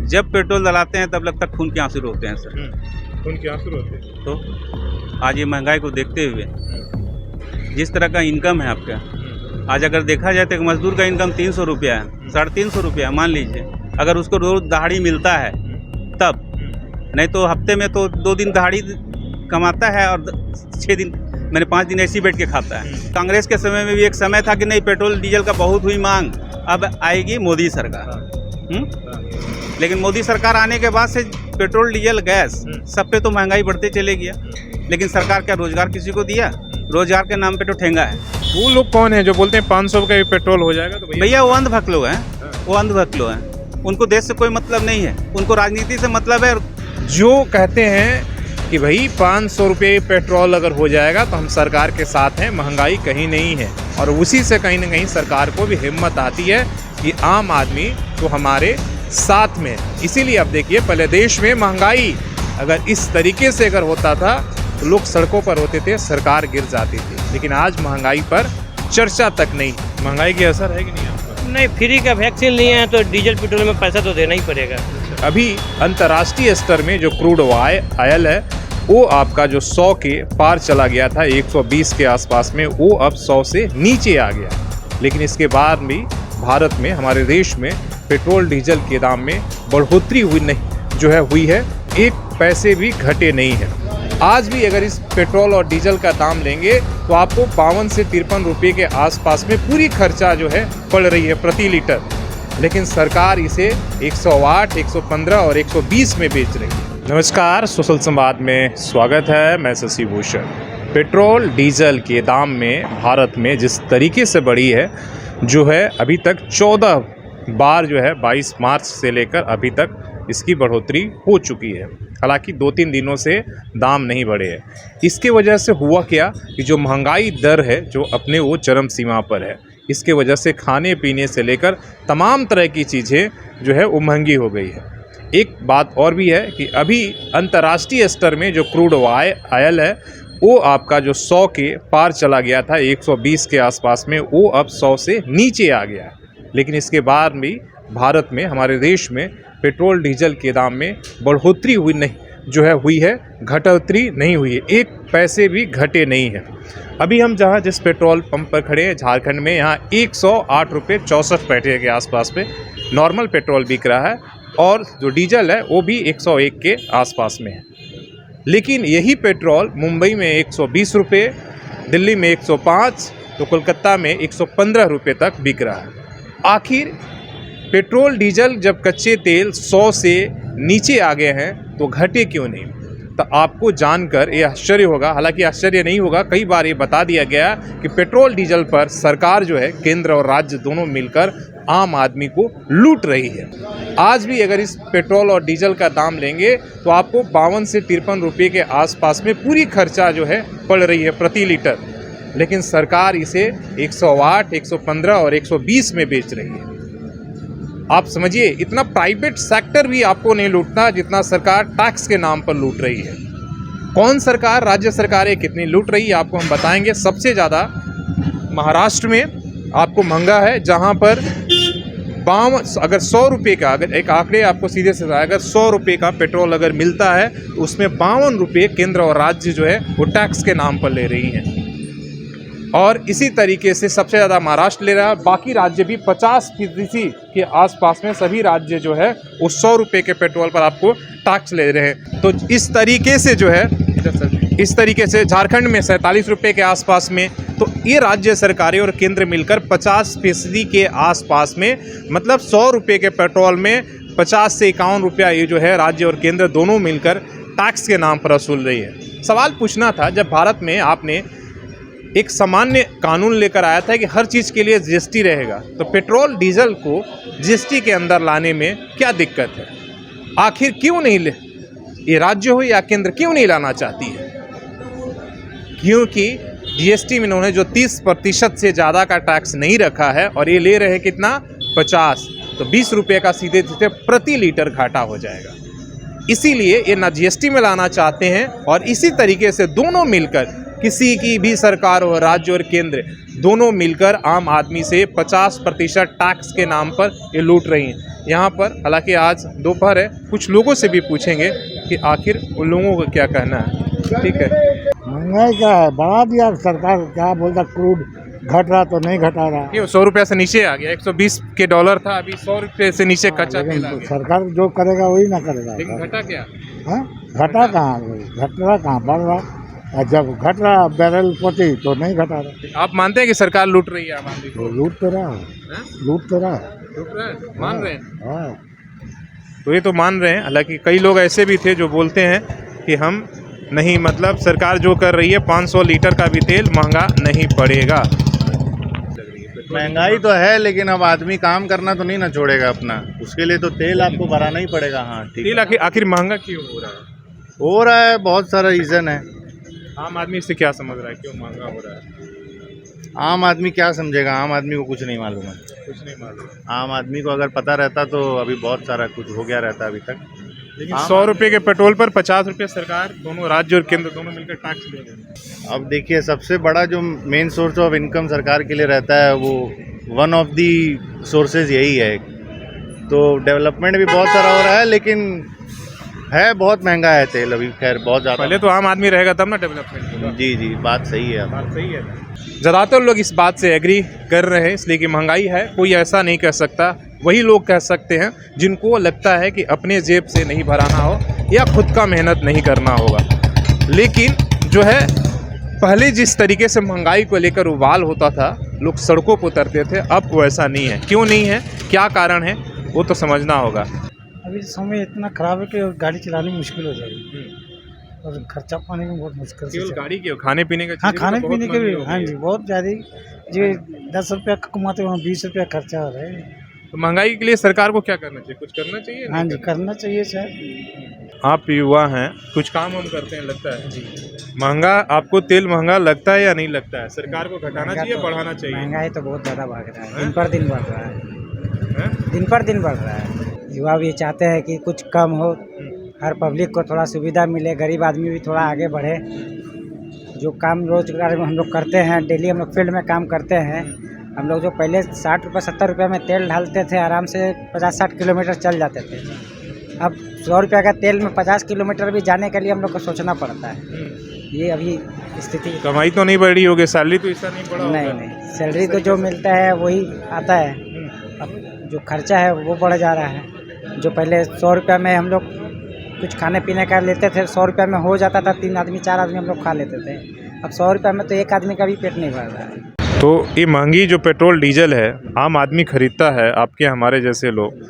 जब पेट्रोल डलाते हैं तब लगता है खून के आंसू रोते हैं सर। खून के आंसू रोते हैं। तो आज ये महंगाई को देखते हुए जिस तरह का इनकम है आपका, आज अगर देखा जाए तो एक मजदूर का इनकम 300 रुपया है, 350 रुपया मान लीजिए, अगर उसको रोज दहाड़ी मिलता है तब, नहीं तो हफ्ते में तो 2 दिन दहाड़ी कमाता है और 6 दिन मैंने 5 दिन ऐसे ही बैठ के खाता है। कांग्रेस के समय में भी एक समय था कि नहीं पेट्रोल डीजल का बहुत हुई मांग, अब आएगी मोदी सरकार। लेकिन मोदी सरकार आने के बाद से पेट्रोल डीजल गैस सब पे तो महंगाई बढ़ते चले गया, लेकिन सरकार क्या रोजगार किसी को दिया? रोजगार के नाम पे तो ठेंगा है। वो लोग कौन है जो बोलते हैं 500 का भी पेट्रोल हो जाएगा? तो भैया वो अंधभक्त लोग हैं, वो अंधभक्त लोग हैं, उनको देश से कोई मतलब नहीं है, उनको राजनीति से मतलब है। जो कहते हैं कि भाई 500 रुपये पेट्रोल अगर हो जाएगा तो हम सरकार के साथ हैं, महंगाई कहीं नहीं है, और उसी से कहीं ना कहीं सरकार को भी हिम्मत आती है कि आम आदमी तो हमारे साथ में। इसीलिए अब देखिए, पहले देश में महंगाई अगर इस तरीके से अगर होता था तो लोग सड़कों पर होते थे, सरकार गिर जाती थी, लेकिन आज महंगाई पर चर्चा तक नहीं। महंगाई की असर है कि नहीं आपको? नहीं, फ्री का वैक्सीन लिए हैं तो डीजल पेट्रोल में पैसा तो देना ही पड़ेगा। अभी अंतर्राष्ट्रीय स्तर में जो क्रूड ऑयल है वो आपका जो 100 के पार चला गया था, 120 के आसपास में, वो अब 100 से नीचे आ गया। लेकिन इसके बाद भी भारत में, हमारे देश में पेट्रोल डीजल के दाम में बढ़ोतरी हुई है, एक पैसे भी घटे नहीं है। आज भी अगर इस पेट्रोल और डीजल का दाम लेंगे तो आपको 52 से 53 रुपये के आसपास में पूरी खर्चा जो है पड़ रही है प्रति लीटर, लेकिन सरकार इसे 108, 115 और 120 में बेच रही है। नमस्कार, सोशल संवाद में स्वागत है, मैं शशि भूषण। पेट्रोल डीजल के दाम में भारत में जिस तरीके से बढ़ी है, जो है अभी तक 14 बार जो है 22 मार्च से लेकर अभी तक इसकी बढ़ोतरी हो चुकी है। हालांकि 2-3 दिनों से दाम नहीं बढ़े हैं। इसके वजह से हुआ क्या कि जो महंगाई दर है जो अपने वो चरम सीमा पर है, इसके वजह से खाने पीने से लेकर तमाम तरह की चीज़ें जो है वो महंगी हो गई है। एक बात और भी है कि अभी अंतर्राष्ट्रीय स्तर में जो क्रूड ऑयल है वो आपका जो 100 के पार चला गया था, 120 के आसपास में, वो अब 100 से नीचे आ गया। लेकिन इसके बाद भी भारत में, हमारे देश में पेट्रोल डीजल के दाम में बढ़ोतरी हुई है, घटोतरी नहीं हुई है, एक पैसे भी घटे नहीं है। अभी हम जिस पेट्रोल पंप पर खड़े हैं झारखंड में, यहाँ 108 रुपये 64 पैसे के आसपास में नॉर्मल पेट्रोल बिक रहा है, और जो डीजल है वो भी 101 के आसपास में है। लेकिन यही पेट्रोल मुंबई में 120 रुपये, दिल्ली में 105, तो कोलकाता में 115 रुपये तक बिक रहा है। आखिर पेट्रोल डीजल जब कच्चे तेल 100 से नीचे आ गए हैं तो घटे क्यों नहीं? तो आपको जानकर ये आश्चर्य होगा, हालांकि आश्चर्य नहीं होगा, कई बार ये बता दिया गया कि पेट्रोल डीजल पर सरकार जो है, केंद्र और राज्य दोनों मिलकर आम आदमी को लूट रही है। आज भी अगर इस पेट्रोल और डीजल का दाम लेंगे तो आपको 52 से 53 रुपये के आसपास में पूरी खर्चा जो है पड़ रही है प्रति लीटर, लेकिन सरकार इसे 108, 115 और 120 में बेच रही है। आप समझिए, इतना प्राइवेट सेक्टर भी आपको नहीं लूटना जितना सरकार टैक्स के नाम पर लूट रही है। कौन सरकार? राज्य सरकारें कितनी लूट रही है आपको हम बताएंगे। सबसे ज़्यादा महाराष्ट्र में आपको महंगा है, जहां पर 52, अगर 100 रुपये का, अगर एक आंकड़े आपको सीधे से, अगर 100 रुपये का पेट्रोल अगर मिलता है तो उसमें 52 रुपये केंद्र और राज्य जो है वो टैक्स के नाम पर ले रही हैं। और इसी तरीके से सबसे ज़्यादा महाराष्ट्र ले रहा है, बाकी राज्य भी 50% के आसपास में सभी राज्य जो है वो 100 रुपये के पेट्रोल पर आपको टैक्स ले रहे हैं। तो इस तरीके से जो है, इस तरीके से झारखंड में 47 रुपये के आसपास में, तो ये राज्य सरकारें और केंद्र मिलकर 50% के आसपास में, मतलब 100 रुपये के पेट्रोल में 50 से 51 रुपया ये जो है राज्य और केंद्र दोनों मिलकर टैक्स के नाम पर वसूल रही है। सवाल पूछना था, जब भारत में आपने एक सामान्य कानून लेकर आया था कि हर चीज़ के लिए जीएसटी रहेगा, तो पेट्रोल डीजल को जीएसटी के अंदर लाने में क्या दिक्कत है? आखिर क्यों नहीं ये राज्य हो या केंद्र क्यों नहीं लाना चाहती है? क्योंकि जीएसटी में इन्होंने जो 30% से ज़्यादा का टैक्स नहीं रखा है, और ये ले रहे हैं कितना? 50, तो 20 रुपये का सीधे सीधे प्रति लीटर घाटा हो जाएगा। इसीलिए ये ना जीएसटी में लाना चाहते हैं, और इसी तरीके से दोनों मिलकर, किसी की भी सरकार हो, राज्य और केंद्र दोनों मिलकर आम आदमी से 50% टैक्स के नाम पर ये लूट रही हैं। यहाँ पर। हालांकि आज दोपहर है, कुछ लोगों से भी पूछेंगे कि आखिर उन लोगों का क्या कहना है। ठीक है, महंगाई क्या है, बढ़ा दिया सरकार, क्या बोलता, क्रूड घट रहा तो नहीं घटा रहा। क्यों 100 रुपये से नीचे आ गया? 120 के डॉलर था, अभी 100 रुपये से नीचे कच्चा तेल आ लेकिन गया। सरकार जो करेगा वही ना करेगा। लेकिन घटा क्या? हाँ? घटा कहाँ, घट रहा कहाँ, बढ़ रहा। और जब घट रहा बैरल प्रति तो नहीं घटा रहा। आप मानते हैं कि सरकार लूट रही है आम आदमी को? तो लूट तो रहा, हैं? लूट तो रहा। लूट रहा है, मान रहे हैं? हाँ, तो ये तो मान रहे हैं। हालांकि कई लोग ऐसे भी थे जो बोलते हैं कि हम नहीं, मतलब सरकार जो कर रही है 500 लीटर का भी तेल महंगा नहीं पड़ेगा। महंगाई तो है, लेकिन अब आदमी काम करना तो नहीं ना छोड़ेगा अपना, उसके लिए तो तेल आपको भराना ही पड़ेगा। हाँ ठीक तेल आखिर महंगा क्यों हो रहा है? हो रहा है, बहुत सारा रीज़न है। आम आदमी इससे क्या समझ रहा है, क्यों महंगा हो रहा है? आम आदमी क्या समझेगा, आम आदमी को कुछ नहीं मालूम है। कुछ नहीं मालूम। आम आदमी को अगर पता रहता तो अभी बहुत सारा कुछ हो गया रहता अभी तक। लेकिन 100 रुपये के पेट्रोल पर 50 रुपये सरकार, दोनों राज्य और केंद्र दोनों मिलकर टैक्स ले रहे हैं। अब देखिए, सबसे बड़ा जो मेन सोर्स ऑफ इनकम सरकार के लिए रहता है, वो वन ऑफ दी सोर्सेज यही है। तो डेवलपमेंट भी बहुत सारा हो रहा है, लेकिन है बहुत महंगा है तेल अभी, खैर बहुत ज़्यादा। पहले तो आम आदमी रहेगा तब ना डेवलपमेंट होगा। जी जी, बात सही है। बात सही है। ज़्यादातर लोग इस बात से एग्री कर रहे हैं, इसलिए कि महंगाई है, कोई ऐसा नहीं कह सकता। वही लोग कह सकते हैं जिनको लगता है कि अपने जेब से नहीं भराना हो या खुद का मेहनत नहीं करना होगा। लेकिन जो है, पहले जिस तरीके से महंगाई को लेकर उबाल होता था, लोग सड़कों पर उतरते थे, अब वो ऐसा नहीं है। क्यों नहीं है, क्या कारण है, वो तो समझना होगा। अभी समय इतना खराब है कि गाड़ी चलानी मुश्किल हो जाएगी और खर्चा पानी में बहुत मुश्किल से केवल गाड़ी के, खाने पीने का हाँ, चीज़ें खाने तो बहुत पीने के भी, महंगी हो हाँ गई जी, है। बहुत ज़्यादा। जो 10 रुपया कमाते वहाँ 20 रुपया खर्चा हो रहा है। तो महंगाई के लिए सरकार को क्या करना चाहिए? कुछ करना चाहिए? हाँ नहीं जी, करना? करना चाहिए सर। आप युवा हैं, कुछ काम हम करते हैं, लगता है जी। महंगा, आपको तेल महंगा लगता है या नहीं लगता है? सरकार को घटाना चाहिए, बढ़ाना चाहिए? महंगाई तो बहुत ज़्यादा बढ़ रहा है, दिन पर दिन बढ़ रहा है, हैं? दिन पर दिन बढ़ रहा है। युवा भी चाहते हैं कि कुछ कम हो, हर पब्लिक को थोड़ा सुविधा मिले, गरीब आदमी भी थोड़ा आगे बढ़े। जो काम रोजगार में हम लोग करते हैं, डेली हम लोग फील्ड में काम करते हैं, हम लोग जो पहले 60 रुपये 70 रुपये में तेल डालते थे, आराम से 50-60 किलोमीटर चल जाते थे। अब 100 रुपये का तेल में 50 किलोमीटर भी जाने के लिए हम लोग को सोचना पड़ता है। ये अभी स्थिति। कमाई तो नहीं बढ़ी होगी, सैलरी तो इसका नहीं बढ़ा होगा। नहीं, सैलरी तो जो मिलता है वही आता है। अब जो खर्चा है वो बढ़ जा रहा है। जो पहले 100 रुपये में हम लोग कुछ खाने पीने का लेते थे, 100 रुपये में हो जाता था, 3 आदमी 4 आदमी हम लोग खा लेते थे। अब 100 रुपये में तो एक आदमी का भी पेट नहीं भर रहा है। तो ये महंगी जो पेट्रोल डीजल है, आम आदमी खरीदता है, आपके हमारे जैसे लोग,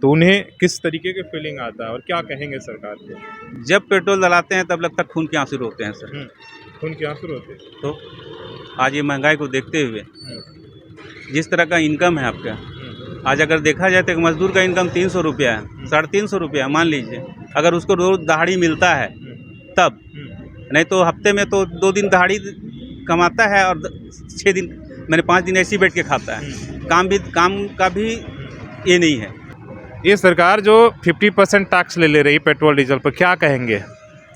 तो उन्हें किस तरीके के फीलिंग आता है और क्या कहेंगे सरकार को? जब पेट्रोल डलाते हैं तब लगता है खून के आंसू रोते हैं सर। खून के आंसू रोते? तो आज ये महंगाई को देखते हुए, जिस तरह का इनकम है आपका, आज अगर देखा जाए तो एक मजदूर का इनकम 300 रुपया है, 350 रुपया मान लीजिए। अगर उसको रोज दहाड़ी मिलता है तब, नहीं तो हफ्ते में तो 2 दिन दहाड़ी कमाता है और 6 दिन, मैंने 5 दिन ऐसे ही बैठ के खाता है। काम का भी ये नहीं है। ये सरकार जो 50% टैक्स ले रही है पेट्रोल डीजल पर, क्या कहेंगे?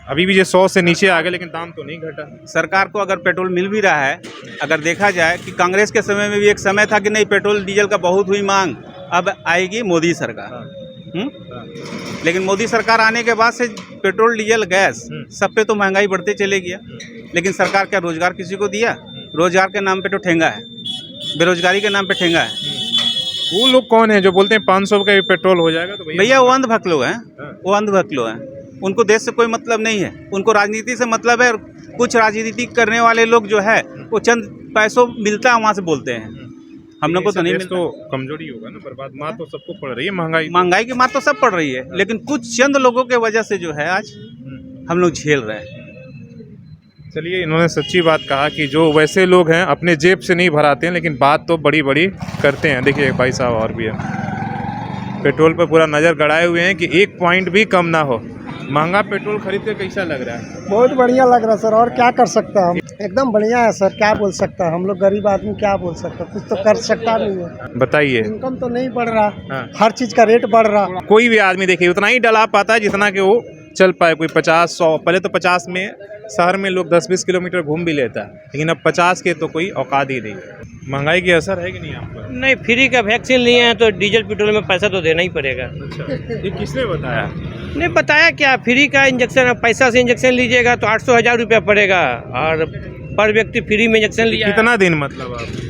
अभी भी ये 100 से नीचे आ गए, लेकिन दाम तो नहीं घटा। सरकार को अगर पेट्रोल मिल भी रहा है, अगर देखा जाए कि कांग्रेस के समय में भी एक समय था कि नहीं, पेट्रोल डीजल का बहुत हुई मांग, अब आएगी मोदी सरकार। लेकिन मोदी सरकार आने के बाद से पेट्रोल डीजल गैस सब पे तो महंगाई बढ़ते चले गया। लेकिन सरकार क्या रोजगार किसी को दिया? रोजगार के नाम पे तो ठेंगा है, बेरोजगारी के नाम पे ठेंगा है। वो लोग कौन है जो बोलते हैं 500 का भी पेट्रोल हो जाएगा? तो भैया वो अंधभक्त लोग हैं, वो अंधभक्त लोग हैं। उनको देश से कोई मतलब नहीं है, उनको राजनीति से मतलब है। कुछ राजनीति करने वाले लोग जो है, वो चंद पैसों मिलता है वहाँ से बोलते हैं। हम लोग को तो नहीं मिलता। तो कमजोरी होगा ना, बर्बाद मार तो सबको पड़ रही है महंगाई। महंगाई की मार तो सब पड़ रही है, लेकिन कुछ चंद लोगों के वजह से जो है आज हम लोग झेल रहे हैं। चलिए, इन्होंने सच्ची बात कहा कि जो वैसे लोग हैं अपने जेब से नहीं भराते हैं, लेकिन बात तो बड़ी बड़ी करते हैं। देखिए भाई साहब और भी है, पेट्रोल पर पूरा नज़र गड़ाए हुए हैं कि 1 पॉइंट भी कम ना हो। महंगा पेट्रोल खरीद के कैसा लग रहा है? बहुत बढ़िया लग रहा है सर, और क्या कर सकता है हम, एकदम बढ़िया है सर। क्या बोल सकता है, हम लोग गरीब आदमी क्या बोल सकता है, कुछ तो कर सकता नहीं है। बताइए। इनकम तो नहीं बढ़ रहा, हाँ। हर चीज़ का रेट बढ़ रहा। कोई भी आदमी देखिए उतना ही डला पाता है जितना कि वो चल पाए। कोई 50 100, पहले तो 50 में शहर में लोग 10-20 किलोमीटर घूम भी लेता है, लेकिन अब 50 के तो कोई औकात ही नहीं है। महंगाई की असर है कि नहीं आप पर? नहीं, फ्री का वैक्सीन लिए हैं तो डीजल पेट्रोल में पैसा तो देना ही पड़ेगा। अच्छा, ये किसने बताया? नहीं बताया क्या, फ्री का इंजेक्शन, पैसा से इंजेक्शन लीजिएगा तो 800-1000 रुपया पड़ेगा और पर व्यक्ति फ्री में इंजेक्शन लिया। कितना दिन मतलब आप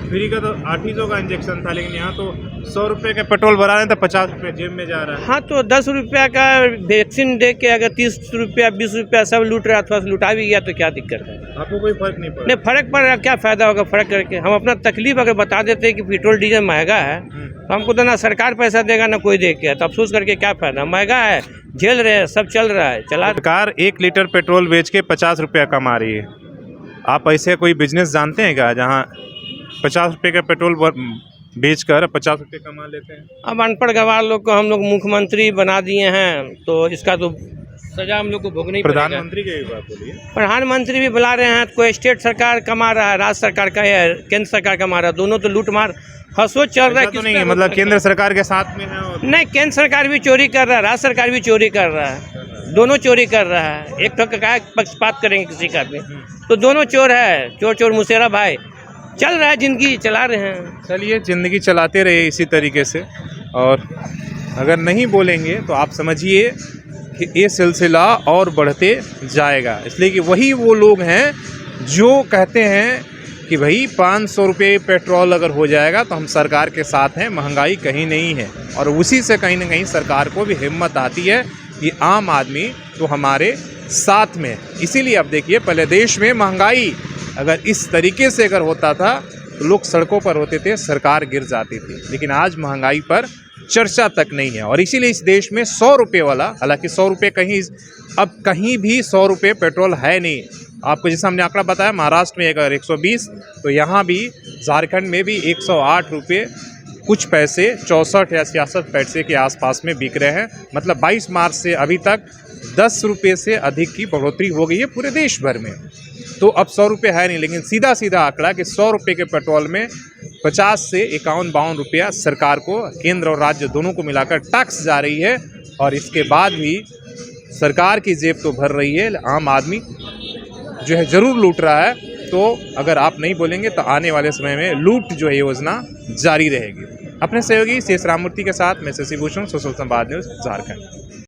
फ्री का तो 800 का इंजेक्शन था, लेकिन यहाँ तो 100 रुपये का पेट्रोल भरा रहे हैं तो 50 रुपये जेब में जा रहा है। हाँ तो 10 रुपया का वैक्सीन दे के अगर 30 रुपया 20 रुपया सब लूट रहा अथवा लुटा भी गया तो क्या दिक्कत है? आपको कोई फर्क नहीं पड़ा? नहीं, फर्क पड़ रहा, क्या फायदा होगा फर्क करके? हम अपना तकलीफ अगर बता देते कि पेट्रोल डीजल महंगा है तो हमको तो ना सरकार पैसा देगा ना कोई देगा, तो अफसोस करके क्या फायदा? महंगा है, झेल रहे हैं, सब चल रहा है, चला। सरकार 1 लीटर पेट्रोल बेच के 50 रुपया कमा रही है। आप ऐसे कोई बिजनेस जानते हैं क्या जहाँ 50 रुपये का पेट्रोल बेचकर 50 रुपये कमा लेते हैं? अब अनपढ़ गंवार लोग को हम लोग मुख्यमंत्री बना दिए हैं तो इसका तो सजा हम लोग को भोगनी पड़ेगा। प्रधानमंत्री की बात बोलिए। प्रधानमंत्री भी बुला रहे हैं, कोई स्टेट सरकार कमा रहा है, राज्य सरकार का है, केंद्र सरकार कमा रहा है, दोनों तो लूट मार हंसो चल रहा है। तो नहीं है, मतलब केंद्र सरकार के साथ में है और नहीं, केंद्र सरकार भी चोरी कर रहा है, राज्य सरकार भी चोरी कर रहा है, दोनों चोरी कर रहा है। एक तो क्या पक्षपात करेंगे किसी का भी, तो दोनों चोर है, चोर चोर मुसेरा भाई, चल रहा है, जिंदगी चला रहे हैं। चलिए ज़िंदगी चलाते रहिए इसी तरीके से, और अगर नहीं बोलेंगे तो आप समझिए कि ये सिलसिला और बढ़ते जाएगा। इसलिए कि वही वो लोग हैं जो कहते हैं कि भाई 500 रुपये पेट्रोल अगर हो जाएगा तो हम सरकार के साथ हैं, महंगाई कहीं नहीं है, और उसी से कहीं ना कहीं सरकार को भी हिम्मत आती है कि आम आदमी तो हमारे साथ में। इसीलिए अब देखिए, पहले देश में महंगाई अगर इस तरीके से अगर होता था तो लोग सड़कों पर होते थे, सरकार गिर जाती थी, लेकिन आज महंगाई पर चर्चा तक नहीं है। और इसीलिए इस देश में 100 रुपये वाला, हालांकि 100 रुपये कहीं अब कहीं भी 100 रुपये पेट्रोल है नहीं। आपको जैसा हमने आंकड़ा बताया, महाराष्ट्र में अगर 120 तो यहाँ भी झारखंड में भी 108 रुपये कुछ पैसे, 64 या 66 पैसे के आसपास में बिक रहे हैं। मतलब 22 मार्च से अभी तक 10 रुपये से अधिक की बढ़ोतरी हो गई है पूरे देश भर में। तो अब 100 रुपये है नहीं, लेकिन सीधा सीधा आंकड़ा कि 100 रुपये के पेट्रोल में 50 से 51-52 रुपया सरकार को, केंद्र और राज्य दोनों को मिलाकर टैक्स जा रही है। और इसके बाद भी सरकार की जेब तो भर रही है, आम आदमी जो है ज़रूर लूट रहा है। तो अगर आप नहीं बोलेंगे तो आने वाले समय में लूट जो है योजना जारी रहेगी। अपने सहयोगी शेष राममूर्ति के साथ मैं शशि भूषण, सोशल संवाद न्यूज़, झारखंड।